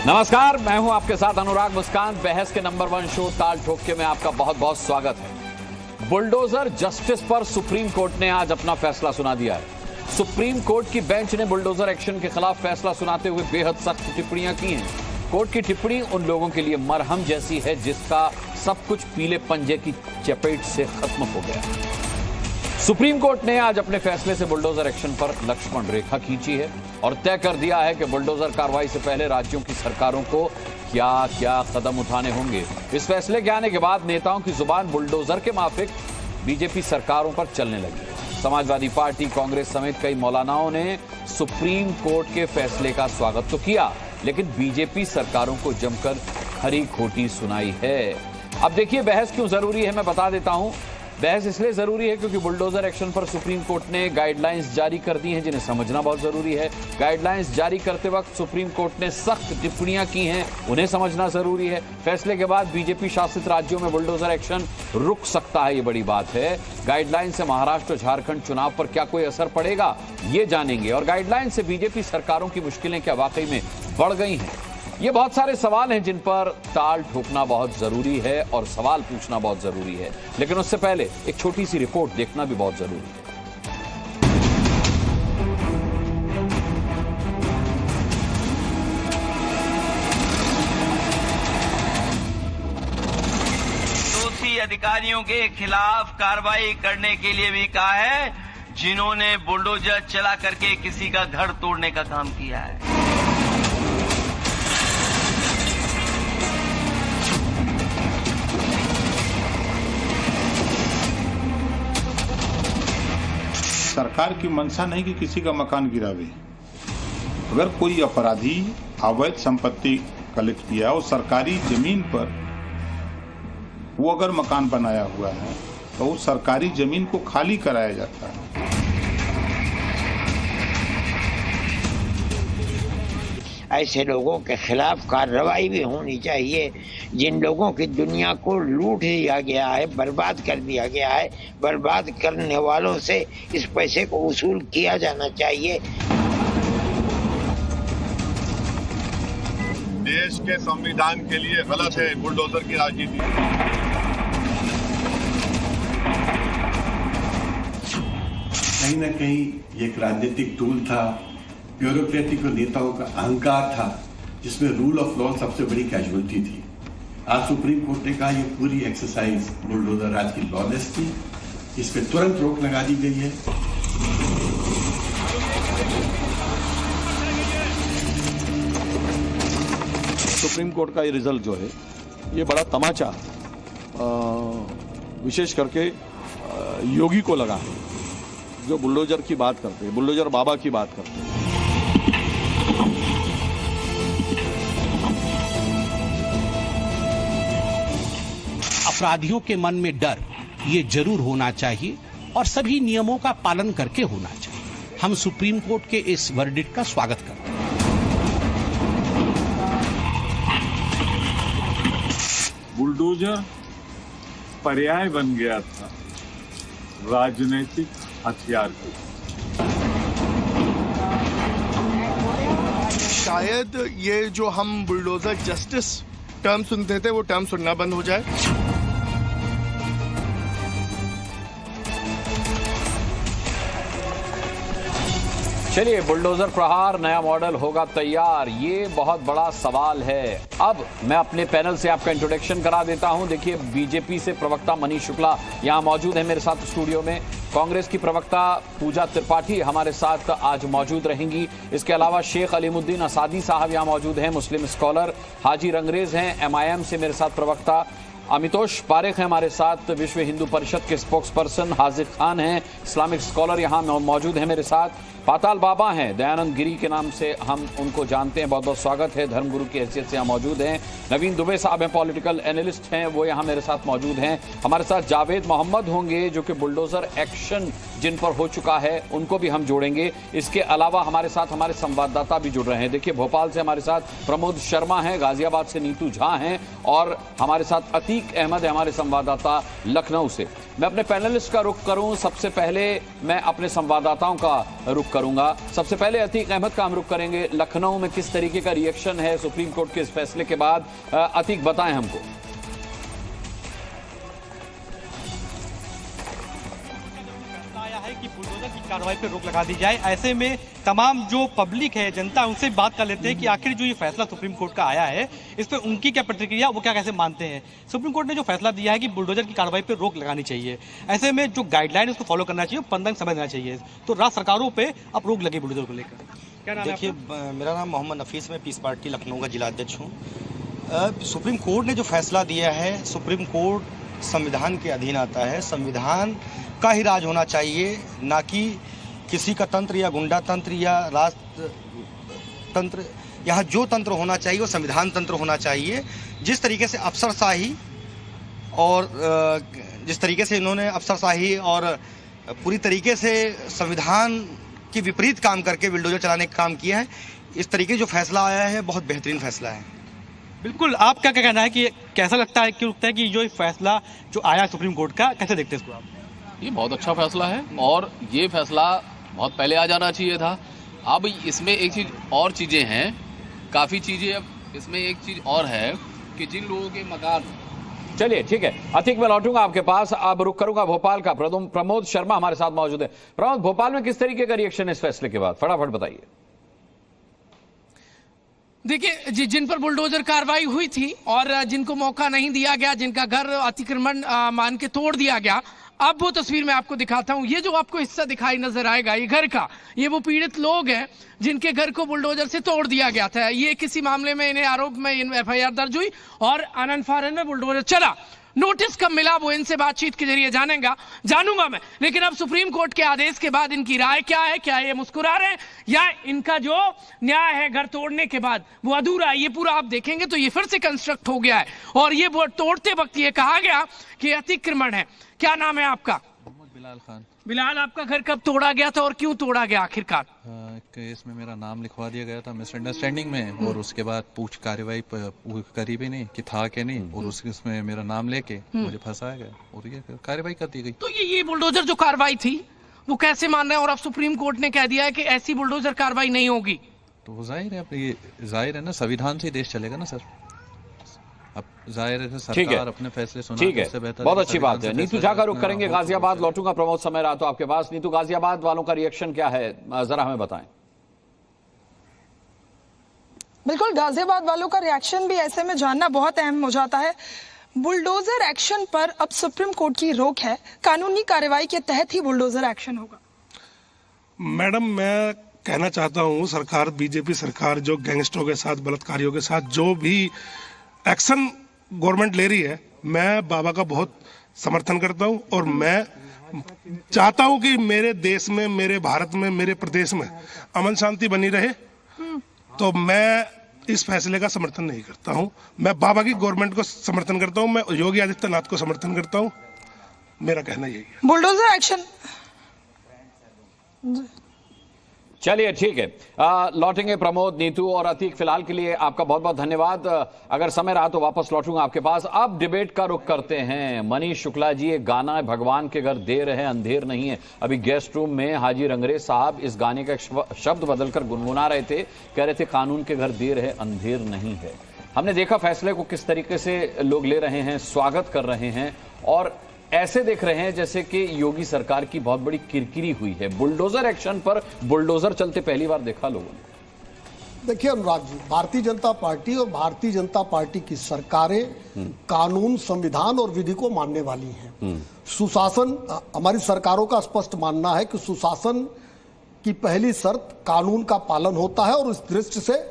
नमस्कार, मैं हूं आपके साथ अनुराग मुस्कान। बहस के नंबर 1 शो ताल ठोक के में आपका बहुत बहुत स्वागत है। बुलडोजर जस्टिस पर सुप्रीम कोर्ट ने आज अपना फैसला सुना दिया है। सुप्रीम कोर्ट की बेंच ने बुलडोजर एक्शन के खिलाफ फैसला सुनाते हुए बेहद सख्त टिप्पणियां की हैं। कोर्ट की टिप्पणी उन लोगों के लिए मरहम जैसी है जिसका सब कुछ पीले पंजे की चपेट से खत्म हो गया। सुप्रीम कोर्ट ने आज अपने फैसले से बुलडोजर एक्शन पर लक्ष्मण रेखा खींची है और तय कर दिया है कि बुलडोजर कार्रवाई से पहले राज्यों की सरकारों को क्या क्या कदम उठाने होंगे। इस फैसले के आने के बाद नेताओं की जुबान बुलडोजर के माफिक बीजेपी सरकारों पर चलने लगी। समाजवादी पार्टी, कांग्रेस समेत कई मौलानाओं ने सुप्रीम कोर्ट के फैसले का स्वागत तो किया, लेकिन बीजेपी सरकारों को जमकर खरी खोटी सुनाई है। अब देखिए बहस क्यों जरूरी है, मैं बता देता हूं। बहस इसलिए जरूरी है क्योंकि बुलडोजर एक्शन पर सुप्रीम कोर्ट ने गाइडलाइंस जारी कर दी हैं, जिन्हें समझना बहुत जरूरी है। गाइडलाइंस जारी करते वक्त सुप्रीम कोर्ट ने सख्त टिप्पणियां की हैं, उन्हें समझना जरूरी है। फैसले के बाद बीजेपी शासित राज्यों में बुलडोजर एक्शन रुक सकता है, ये बड़ी बात है। गाइडलाइन से महाराष्ट्र, झारखंड चुनाव पर क्या कोई असर पड़ेगा, ये जानेंगे। और गाइडलाइन से बीजेपी सरकारों की मुश्किलें क्या वाकई में बढ़ गई हैं, ये बहुत सारे सवाल हैं जिन पर ताल ठोकना बहुत जरूरी है और सवाल पूछना बहुत जरूरी है। लेकिन उससे पहले एक छोटी सी रिपोर्ट देखना भी बहुत जरूरी है। दोषी अधिकारियों के खिलाफ कार्रवाई करने के लिए भी कहा है, जिन्होंने बुलडोजर चला करके किसी का घर तोड़ने का काम किया है। सरकार की मंशा नहीं कि किसी का मकान गिरावे। अगर कोई अपराधी अवैध संपत्ति कलेक्ट किया और सरकारी जमीन पर वो अगर मकान बनाया हुआ है तो उस सरकारी जमीन को खाली कराया जाता है। ऐसे लोगों के खिलाफ कार्रवाई भी होनी चाहिए, जिन लोगों की दुनिया को लूट दिया गया है, बर्बाद कर दिया गया है। बर्बाद करने वालों से इस पैसे को वसूल किया जाना चाहिए। देश के संविधान के लिए गलत है बुलडोजर की राजनीति। कहीं ना कहीं ये एक राजनीतिक टूल था, ब्यूरोक्रेटिक नेताओं का अहंकार था, जिसमें रूल ऑफ लॉ सबसे बड़ी कैजुअलिटी थी। आज सुप्रीम कोर्ट ने कहा ये पूरी एक्सरसाइज बुलडोजर राज की लॉलेस थी, इस पे तुरंत रोक लगा दी गई है। सुप्रीम कोर्ट का ये रिजल्ट जो है ये बड़ा तमाचा विशेष करके योगी को लगा है, जो बुलडोजर की बात करते हैं, बुलडोजर बाबा की बात करते हैं। अपराधियों के मन में डर ये जरूर होना चाहिए और सभी नियमों का पालन करके होना चाहिए। हम सुप्रीम कोर्ट के इस वर्डिक्ट का स्वागत करते हैं। बुलडोजर पर्याय बन गया था राजनीतिक हथियार के। शायद ये जो हम बुलडोजर जस्टिस टर्म सुनते थे वो टर्म सुनना बंद हो जाए। चलिए, बुलडोजर प्रहार नया मॉडल होगा तैयार, ये बहुत बड़ा सवाल है। अब मैं अपने पैनल से आपका इंट्रोडक्शन करा देता हूं। देखिए, बीजेपी से प्रवक्ता मनीष शुक्ला यहां मौजूद है मेरे साथ स्टूडियो में। कांग्रेस की प्रवक्ता पूजा त्रिपाठी हमारे साथ आज मौजूद रहेंगी। इसके अलावा शेख अलीमुद्दीन असादी साहब यहां मौजूद हैं, मुस्लिम स्कॉलर। हाजी रंगरेज हैं MIM से मेरे साथ प्रवक्ता। अमितोष पारेख हैं हमारे साथ, विश्व हिंदू परिषद के स्पोक्स पर्सन। हाजिर खान हैं, इस्लामिक स्कॉलर, यहाँ मौजूद हैं मेरे साथ। पाताल बाबा हैं, दयानंद गिरी के नाम से हम उनको जानते हैं, बहुत बहुत स्वागत है, धर्मगुरु की हैसियत से यहाँ मौजूद हैं। नवीन दुबे साहब हैं, पॉलिटिकल एनालिस्ट हैं, वो यहाँ मेरे साथ मौजूद हैं। हमारे साथ जावेद मोहम्मद होंगे, जो कि बुलडोजर एक्शन जिन पर हो चुका है उनको भी हम जोड़ेंगे। इसके अलावा हमारे साथ हमारे संवाददाता भी जुड़ रहे हैं। देखिए, भोपाल से हमारे साथ प्रमोद शर्मा हैं, गाजियाबाद से नीतू झा हैं और हमारे साथ अतीक अहमद है हमारे संवाददाता लखनऊ से। मैं अपने पैनलिस्ट का रुख करूं, सबसे पहले मैं अपने संवाददाताओं का रुख करूंगा। सबसे पहले अतीक अहमद का हम रुख करेंगे। लखनऊ में किस तरीके का रिएक्शन है सुप्रीम कोर्ट के इस फैसले के बाद, अतीक बताएं हमको। कि बुलडोजर की कार्रवाई पर रोक लगा दी जाए। ऐसे में तमाम जो पब्लिक है, जनता, उनसे बात कर लेते हैं कि आखिर जो ये फैसला सुप्रीम कोर्ट का आया है इस पर उनकी क्या प्रतिक्रिया, वो क्या कैसे मानते हैं। सुप्रीम कोर्ट ने जो फैसला दिया है कि बुलडोजर की कार्रवाई पर रोक लगानी चाहिए, ऐसे में जो गाइडलाइन उसको फॉलो करना चाहिए, 15 दिन समय देना चाहिए। तो राज्य सरकारों पर अब रोक लगी बुलडोजर को लेकर। क्या नाम है? देखिए, मेरा नाम मोहम्मद नफीस, मैं पीस पार्टी लखनऊ का जिला अध्यक्ष हूँ। सुप्रीम कोर्ट ने जो फैसला दिया है, सुप्रीम कोर्ट संविधान के अधीन आता है। संविधान का ही राज होना चाहिए, ना कि किसी का तंत्र या गुंडा तंत्र या राष्ट्र तंत्र। यहाँ जो तंत्र होना चाहिए वो संविधान तंत्र होना चाहिए। जिस तरीके से अफसरशाही और जिस तरीके से इन्होंने अफसरशाही और पूरी तरीके से संविधान के विपरीत काम करके बुलडोजर चलाने का काम किया है, इस तरीके जो फैसला आया है बहुत बेहतरीन फैसला है। बिल्कुल, आप क्या कहना है कि कैसा लगता है, क्यों लगता है कि जो फैसला जो आया सुप्रीम कोर्ट का, कैसे देखते हैं इसको आप? ये बहुत अच्छा फैसला है और ये फैसला बहुत पहले आ जाना चाहिए था। अब इसमें एक चीज़ और चीज़ें हैं, काफ़ी चीज़ें। अब इसमें एक चीज़ और है कि जिन लोगों के मकान। चलिए ठीक है अतीक, मैं लौटूंगा आपके पास। अब रुक करूंगा भोपाल का। प्रमोद शर्मा हमारे साथ मौजूद है। प्रमोद, भोपाल में किस तरीके का रिएक्शन है इस फैसले के बाद, फटाफट बताइए। देखिए, जिन पर बुलडोजर कार्रवाई हुई थी और जिनको मौका नहीं दिया गया, जिनका घर अतिक्रमण मान के तोड़ दिया गया, अब वो तस्वीर मैं आपको दिखाता हूं। ये जो आपको हिस्सा दिखाई नजर आएगा, ये घर का, ये वो पीड़ित लोग हैं जिनके घर को बुलडोजर से तोड़ दिया गया था। ये किसी मामले में इन्हें आरोप में FIR दर्ज हुई और आनंद फानन में बुलडोजर चला। नोटिस कब मिला वो इनसे बातचीत के जरिए जानूंगा मैं। लेकिन अब सुप्रीम कोर्ट के आदेश के बाद इनकी राय क्या है? क्या ये मुस्कुरा रहे हैं या इनका जो न्याय है घर तोड़ने के बाद वो अधूरा है? ये पूरा आप देखेंगे तो ये फिर से कंस्ट्रक्ट हो गया है और ये तोड़ते वक्त ये कहा गया कि अतिक्रमण है। क्या नाम है आपका? बिलाल खान। बिलाल, आपका घर कब तोड़ा गया था और क्यों तोड़ा गया आखिरकार? केस में मेरा नाम लिखवा दिया गया था मिसअंडरस्टैंडिंग में, और उसके बाद पूछ कार्रवाई करी भी नहीं कि था कि नहीं, और उसमें मेरा नाम लेके मुझे फंसाया गया और ये कार्रवाई कर दी गई। तो ये बुलडोजर जो कार्रवाई थी वो कैसे मान रहे हैं? और अब सुप्रीम कोर्ट ने कह दिया है कि ऐसी बुलडोजर कार्रवाई नहीं होगी। तो वो जाहिर है ना, संविधान से देश चलेगा ना सर। अब जाहिर है सरकार अपने फैसले सुना, ठीक है, बहुत अच्छी बात है। नीतू झा का रुख करेंगे गाजियाबाद। लौटूंगा प्रमोद, समय रहा तो आपके पास। नीतू, गाजियाबाद वालों का रिएक्शन क्या है, जरा हमें बताएं। बिल्कुल, गाजियाबाद वालों का रिएक्शन भी ऐसे में जानना बहुत अहम हो जाता है। बुलडोजर एक्शन पर अब सुप्रीम कोर्ट की रोक है, कानूनी कार्रवाई के तहत ही बुलडोजर एक्शन होगा। मैडम, मैं कहना चाहता हूं, सरकार, बीजेपी सरकार जो गैंगस्टरों के साथ, बलात्कारियों के साथ जो भी एक्शन गवर्नमेंट ले रही है, मैं बाबा का बहुत समर्थन करता हूं और मैं चाहता हूं कि मेरे देश में, मेरे भारत में, मेरे प्रदेश में अमन शांति बनी रहे। तो मैं इस फैसले का समर्थन नहीं करता हूं। मैं बाबा की गवर्नमेंट को समर्थन करता हूं, मैं योगी आदित्यनाथ को समर्थन करता हूं। मेरा कहना यही है। Bulldozer action. चलिए ठीक है, लौटेंगे प्रमोद, नीतू और अतीक। फिलहाल के लिए आपका बहुत बहुत धन्यवाद। अगर समय रहा तो वापस लौटूंगा आपके पास। अब डिबेट का रुख करते हैं। मनीष शुक्ला जी एक गाना भगवान के घर देर है अंधेर नहीं है, अभी गेस्ट रूम में हाजी रंगरेज साहब इस गाने का एक शब्द बदलकर गुनगुना रहे थे, कह रहे थे कानून के घर देर है अंधेर नहीं है। हमने देखा फैसले को किस तरीके से लोग ले रहे हैं, स्वागत कर रहे हैं और ऐसे देख रहे हैं जैसे कि योगी सरकार की बहुत बड़ी किरकिरी हुई है। बुलडोजर एक्शन पर बुलडोजर चलते पहली बार देखा लोगों ने। देखिए अनुराग जी, भारतीय जनता पार्टी और भारतीय जनता पार्टी की सरकारें कानून, संविधान और विधि को मानने वाली हैं। सुशासन, हमारी सरकारों का स्पष्ट मानना है कि सुशासन की पहली शर्त कानून का पालन होता है और इस दृष्टि से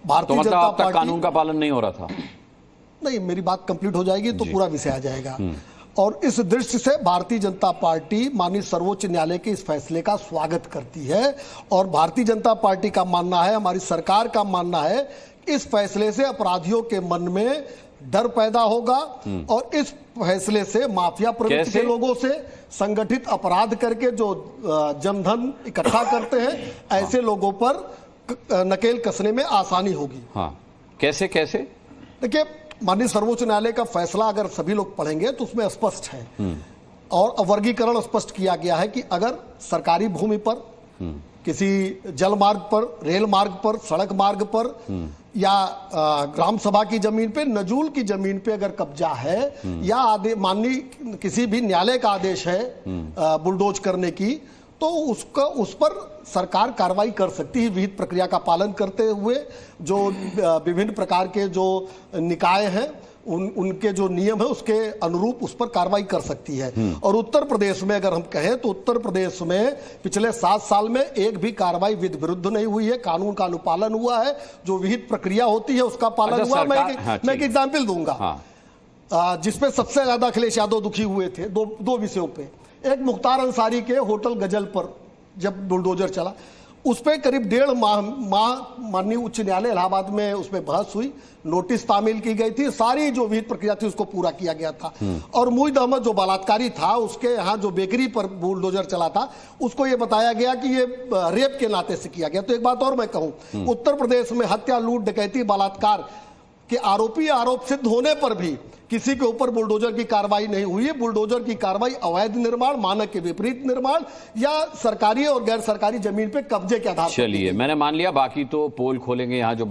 भारतीय जनता पार्टी। कानून का पालन नहीं हो रहा था? नहीं, मेरी बात कंप्लीट हो जाएगी तो पूरा विषय आ जाएगा। और इस दृष्टि से भारतीय जनता पार्टी माननीय सर्वोच्च न्यायालय के इस फैसले का स्वागत करती है और भारतीय जनता पार्टी का मानना है, हमारी सरकार का मानना है, इस फैसले से अपराधियों के मन में डर पैदा होगा और इस फैसले से माफिया प्रवृत्ति के लोगों से, संगठित अपराध करके जो जनधन इकट्ठा करते हैं, ऐसे लोगों पर नकेल कसने में आसानी होगी। हाँ, कैसे कैसे? देखिए, माननीय सर्वोच्च न्यायालय का फैसला अगर सभी लोग पढ़ेंगे तो उसमें स्पष्ट है और वर्गीकरण स्पष्ट किया गया है कि अगर सरकारी भूमि पर, किसी जल मार्ग पर, रेल मार्ग पर, सड़क मार्ग पर या ग्राम सभा की जमीन पे, नजूल की जमीन पे अगर कब्जा है या माननीय किसी भी न्यायालय का आदेश है बुलडोज करने की, तो उस पर सरकार कार्रवाई कर सकती है विहित प्रक्रिया का पालन करते हुए। जो विभिन्न प्रकार के जो निकाय हैं उनके जो नियम है उसके अनुरूप उस पर कार्रवाई कर सकती है। और उत्तर प्रदेश में अगर हम कहें तो उत्तर प्रदेश में पिछले 7 साल में एक भी कार्रवाई विधि विरुद्ध नहीं हुई है, कानून का अनुपालन हुआ है, जो विहित प्रक्रिया होती है उसका पालन हुआ। मैं एक एग्जाम्पल दूंगा जिसपे सबसे ज्यादा अखिलेश यादव दुखी हुए थे दो विषयों पे। एक मुख्तार अंसारी के होटल गजल पर जब बुलडोजर चला, उस पर करीब 1.5 माह माननीय उच्च न्यायालय इलाहाबाद में उस पर बहस हुई, नोटिस तामील की गई थी, सारी जो विहित प्रक्रिया थी उसको पूरा किया गया था। और मुईद अहमद जो बलात्कारी था, उसके यहाँ जो बेकरी पर बुलडोजर चला था, उसको ये बताया गया कि ये रेप के नाते से किया गया। तो एक बात और मैं कहूँ, उत्तर प्रदेश में हत्या, लूट, डकैती, बलात्कार के आरोप सिद्ध होने पर भी किसी के ऊपर बुलडोजर की कार्रवाई नहीं हुई है। बुलडोजर की कार्रवाई अवैध निर्माण, मानक के विपरीत निर्माण या सरकारी और गैर सरकारी जमीन पे कब्जे के आधार पर। चलिए, मैंने मान लिया, बाकी तो पोल खोलेंगे यहाँ जो